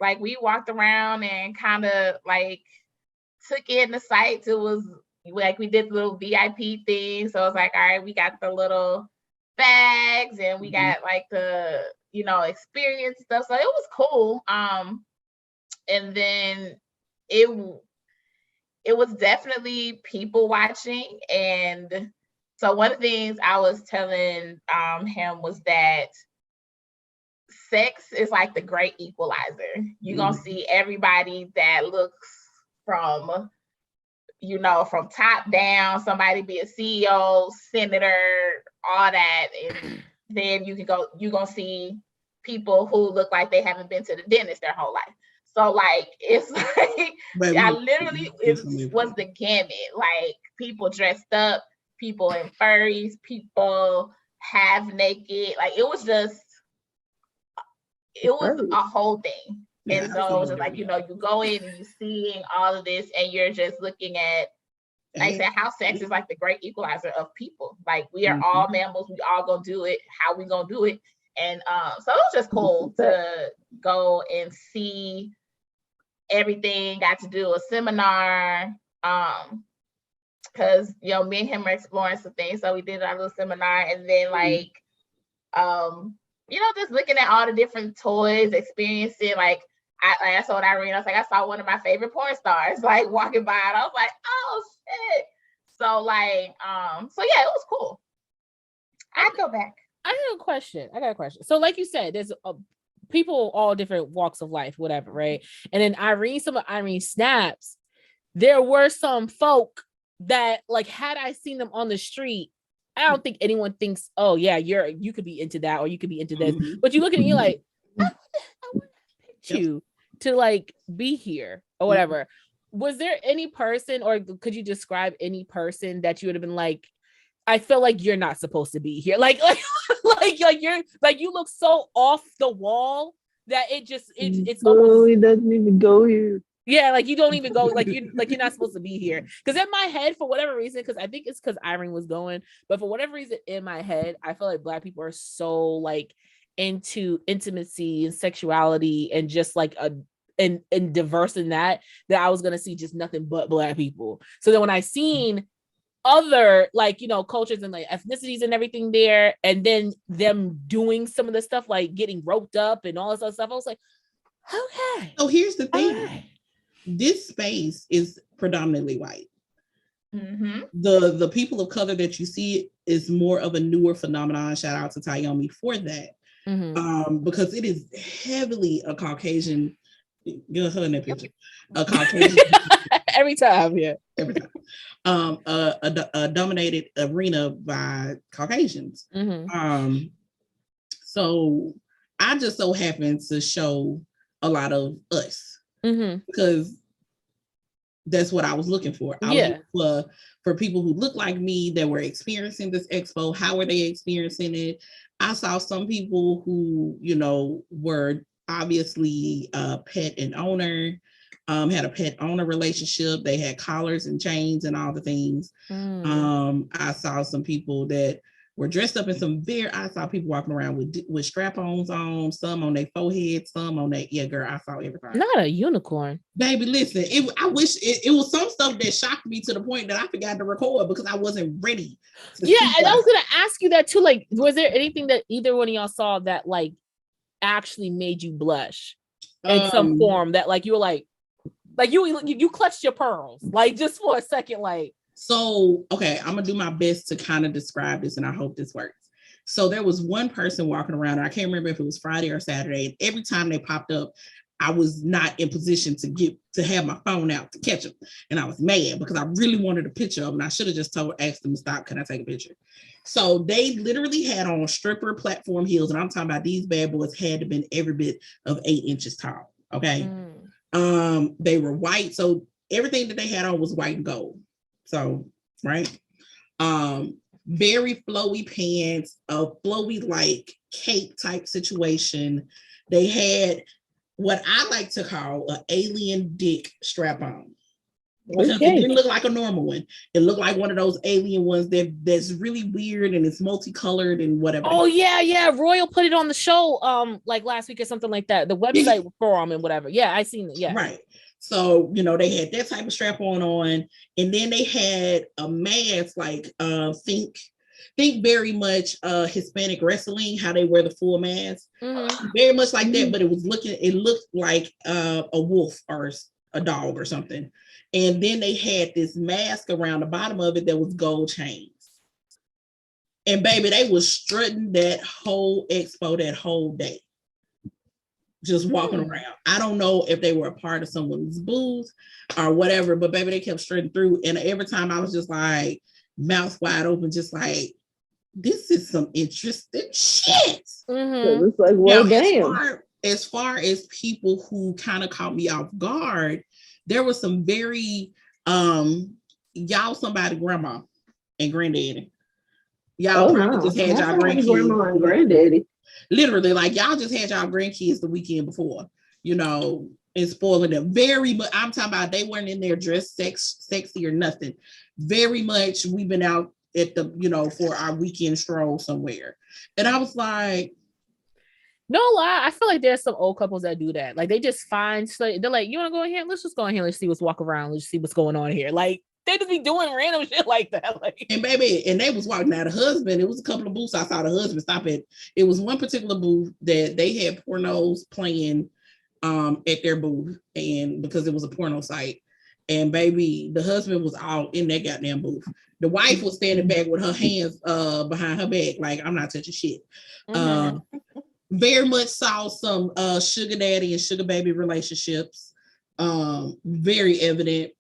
like we walked around and kind of like took in the sights. It was like we did the little VIP thing, so it was like, all right, we got the little bags and we got like the experience stuff, so it was cool. And then it was definitely people watching. And so one of the things I was telling him was that sex is like the great equalizer. You're gonna see everybody that looks from top down, somebody be a CEO, senator, all that, and then you're gonna see people who look like they haven't been to the dentist their whole life. So like it's like I literally was the gamut. Like people dressed up, people in furries, people half naked. Like it was a whole thing. Yeah, and so it was just like, you go in and you're seeing all of this and you're just looking at, like I said, how sex is like the great equalizer of people. Like we are all mammals, we all gonna do it, how we gonna do it. And so it was just cool to go and see everything. Got to do a seminar because me and him are exploring some things, so we did our little seminar. And then like just looking at all the different toys, experiencing, like I told Irene, I was like, I saw one of my favorite porn stars like walking by, and I was like, oh shit. So like so yeah, it was cool. I'd go back. I got a question. So like you said, there's people all different walks of life, whatever, right? And then some of Irene's snaps, there were some folk that, like, had I seen them on the street, I don't think anyone thinks, oh yeah, you could be into that or you could be into this. But you look at it and you're like, I want to pick you to like be here or whatever. Was there any person, or could you describe any person that you would have been like, I feel like you're not supposed to be here. Like you're like, you look so off the wall that it's almost, it doesn't even go here. Yeah, like you don't even go, like you're not supposed to be here. Because in my head, for whatever reason, because I think it's because Irene was going, but for whatever reason in my head, I feel like Black people are so like into intimacy and sexuality and just like and diverse in that I was gonna see just nothing but Black people. So then when I seen other like, you know, cultures and like ethnicities and everything there, and then them doing some of the stuff like getting roped up and all this other stuff. I was like, okay. So here's the thing. This space is predominantly white. Mm-hmm. The people of color that you see is more of a newer phenomenon. Shout out to Tayomi for that. Because it is heavily a Caucasian. Get her in that picture. A Caucasian. Every time, yeah. Every time. A dominated arena by Caucasians. So I just so happened to show a lot of us because that's what I was looking for. I was looking for people who look like me that were experiencing this expo. How were they experiencing it? I saw some people who, you know, were obviously a pet and owner, had a pet owner relationship. They had collars and chains and all the things. I saw some people that were dressed up in some I saw people walking around with strap-ons on, some on their forehead, some on their, girl, I saw everything. Not a unicorn. Baby, listen, I wish it was some stuff that shocked me to the point that I forgot to record because I wasn't ready. And I was going to ask you that too. Like, was there anything that either one of y'all saw that like actually made you blush in some form that like you were like you clutched your pearls, like just for a second, like. So, okay, I'm gonna do my best to kind of describe this and I hope this works. So there was one person walking around, and I can't remember if it was Friday or Saturday, and every time they popped up, I was not in position to have my phone out to catch them. And I was mad because I really wanted a picture of them. I should have just asked them to stop, can I take a picture? So they literally had on stripper platform heels, and I'm talking about these bad boys had to been every bit of 8 inches tall, okay? They were white, so everything that they had on was white and gold. So, right. Very flowy pants, a flowy like cape type situation. They had what I like to call an alien dick strap on. Because it didn't look like a normal one. It looked like one of those alien ones that's really weird and it's multicolored and whatever. Oh yeah. Royal put it on the show like last week or something like that. The website forum and whatever. Yeah, I seen it. Yeah. Right. So, you know, they had that type of strap on, and then they had a mask like think very much Hispanic wrestling, how they wear the full mask. Very much like that, but it looked like a wolf or a dog or something. And then they had this mask around the bottom of it that was gold chains. And baby, they was strutting that whole expo that whole day. Just walking around. I don't know if they were a part of someone's booth or whatever, but baby, they kept strutting through. And every time I was just like, mouth wide open, just like, this is some interesting shit. So it's like, well, damn. As far as people who kind of caught me off guard, there was some very y'all somebody grandma and granddaddy. Y'all probably just had y'all grandkids. Grandma and granddaddy. Literally, like y'all just had y'all grandkids the weekend before, you know, and spoiling them very much. I'm talking about they weren't in there dressed sexy or nothing. Very much we've been out at the, you know, for our weekend stroll somewhere. And I was like, no lie, I feel like there's some old couples that do that. Like they just find, so they're like, you want to go in here? Let's just go in here. Let's see what's walk around. Let's see what's going on here. Like they just be doing random shit like that. Like, and baby, and they was walking out. The husband, it was a couple of booths. I saw the husband stop at. It was one particular booth that they had pornos playing at their booth, and because it was a porno site. And baby, the husband was all in that goddamn booth. The wife was standing back with her hands behind her back, like I'm not touching shit. Very much saw some sugar daddy and sugar baby relationships, very evident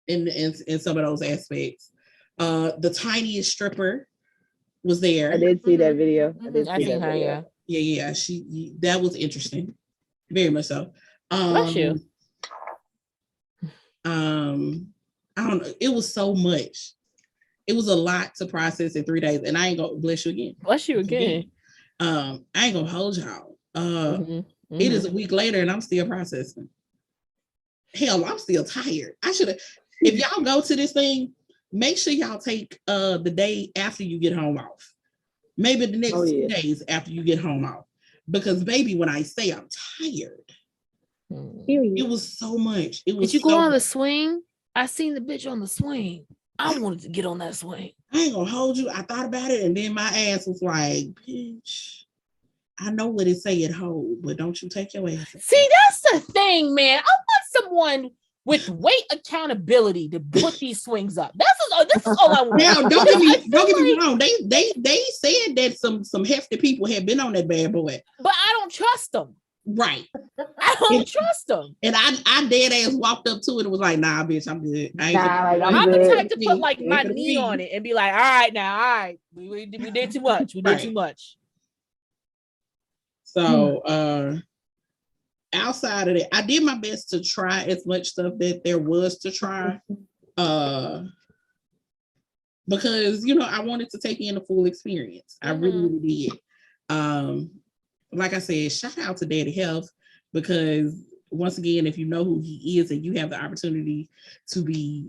in some of those aspects. The tiniest stripper was there. I did see that video. Yeah. That was interesting, very much so. Bless you. I don't know. It was so much. It was a lot to process in 3 days, and I ain't gonna bless you again. Bless you again. I ain't gonna hold y'all. It is a week later and I'm still processing. Hell, I'm still tired. I should have. If y'all go to this thing, make sure y'all take the day after you get home off. Maybe the next 2 days after you get home off. Because baby, when I say I'm tired, it was so much. It was. Did you go on the swing? I seen the bitch on the swing. I wanted to get on that swing. I ain't gonna hold you. I thought about it, and then my ass was like, bitch, I know what it say it hold, but don't you take your ass. See, that's the thing, man. I want someone with weight accountability to put these swings up. This is all I want. Now, don't get me wrong. They said that some hefty people had been on that bad boy, but I don't trust them. Right. I don't trust them. And I dead ass walked up to it and was like, nah, bitch, I'm good. I'm the type to put like my knee on it and be like, all right. We did too much. We did too much. So outside of that, I did my best to try as much stuff that there was to try. Because I wanted to take in the full experience. I really did. Like I said, shout out to Daddy Health, because once again, if you know who he is and you have the opportunity to be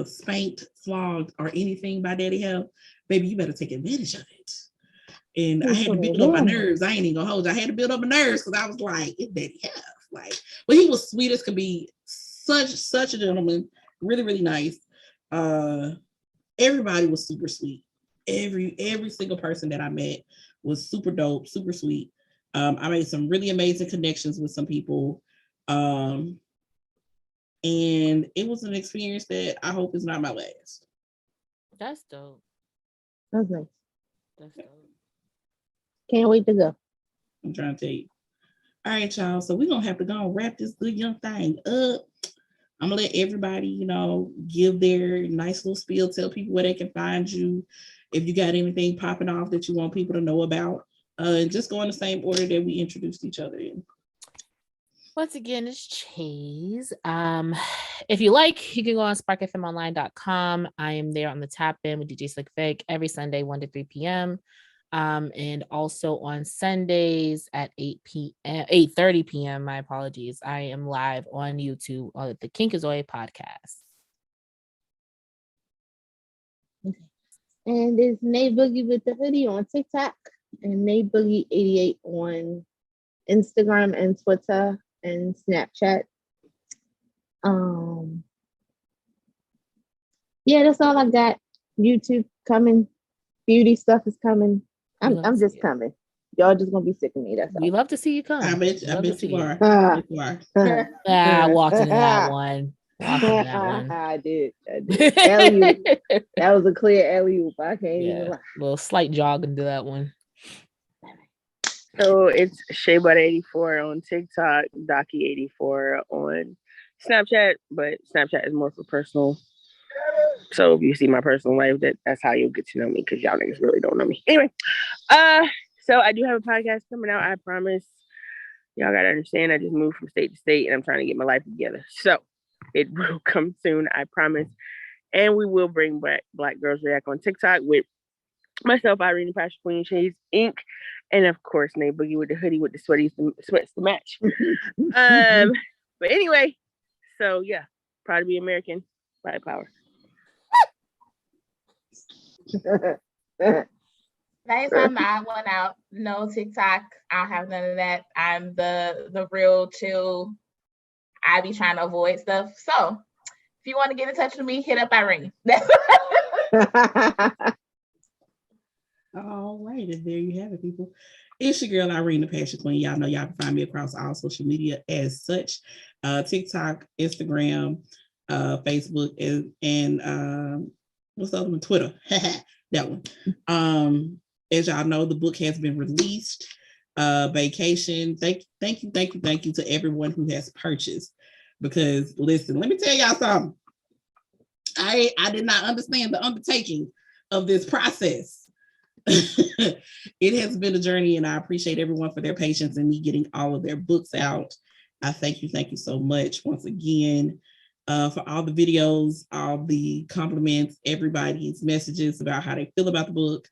spanked, flogged, or anything by Daddy Health, baby, you better take advantage of it. And I had to build up my nerves. I ain't even gonna hold you. I had to build up my nerves because I was like, it's Daddy Health. But he was sweet as could be, such a gentleman, really, really nice. Everybody was super sweet. Every single person that I met was super dope, super sweet. I made some really amazing connections with some people. And it was an experience that I hope is not my last. That's dope. That's nice. That's dope. Can't wait to go. I'm trying to tell you. All right, y'all. So we're going to have to go and wrap this good young thing up. I'm going to let everybody, give their nice little spiel, tell people where they can find you. If you got anything popping off that you want people to know about, and just go in the same order that we introduced each other in. Once again, it's Chase. If you like, you can go on sparkfmonline.com. I am there on the tap in with DJ Slick Vic every Sunday, 1 to 3 p.m. And also on Sundays at 8:30 p.m. My apologies. I am live on YouTube on the Kinkazoid podcast. Okay. And it's Nate Boogie with the hoodie on TikTok and Nate Boogie 88 on Instagram and Twitter and Snapchat. Yeah, that's all I got. YouTube coming, beauty stuff is coming. I'm just coming. Y'all just gonna be sick of me. That's all. We love to see you come. I bet you are. I walked into that one. I did. Alley-oop. That was a clear alley-oop. I can't even lie. A little slight jog into that one. So it's Shea Butta 84 on TikTok, Docky 84 on Snapchat, but Snapchat is more for personal. So if you see my personal life, that's how you'll get to know me, because y'all niggas really don't know me. Anyway, so I do have a podcast coming out. I promise. Y'all gotta understand, I just moved from state to state and I'm trying to get my life together. So it will come soon, I promise. And we will bring back Black Girls React on TikTok with myself, Irene, Passion Queen, Shades Inc. And of course, Nate Boogie with the hoodie with the sweats to match. But anyway, so yeah, proud to be American. Black power. Nice, I'm the odd one out. No TikTok. I don't have none of that. I'm the real chill. I be trying to avoid stuff. So if you want to get in touch with me, hit up Irene. All right, and there you have it, people. It's your girl Irene, the Passion Queen. Y'all know y'all can find me across all social media as such: TikTok, Instagram, Facebook, and what's the other one? Twitter. That one. As y'all know, the book has been released. Vacation. Thank you to everyone who has purchased. Because listen, let me tell y'all something. I did not understand the undertaking of this process. It has been a journey, and I appreciate everyone for their patience in me getting all of their books out. I thank you so much once again for all the videos, all the compliments, everybody's messages about how they feel about the book.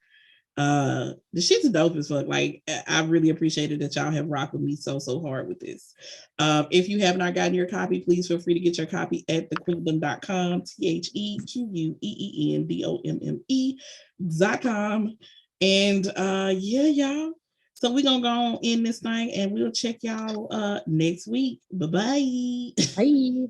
The shit's dope as fuck. Like, I really appreciated that y'all have rocked with me so hard with this. If you have not gotten your copy, please feel free to get your copy at thequeendomme.com, TheQueendomme.com. And yeah, y'all. So we're gonna go on in this thing, and we'll check y'all next week. Bye-bye. Bye.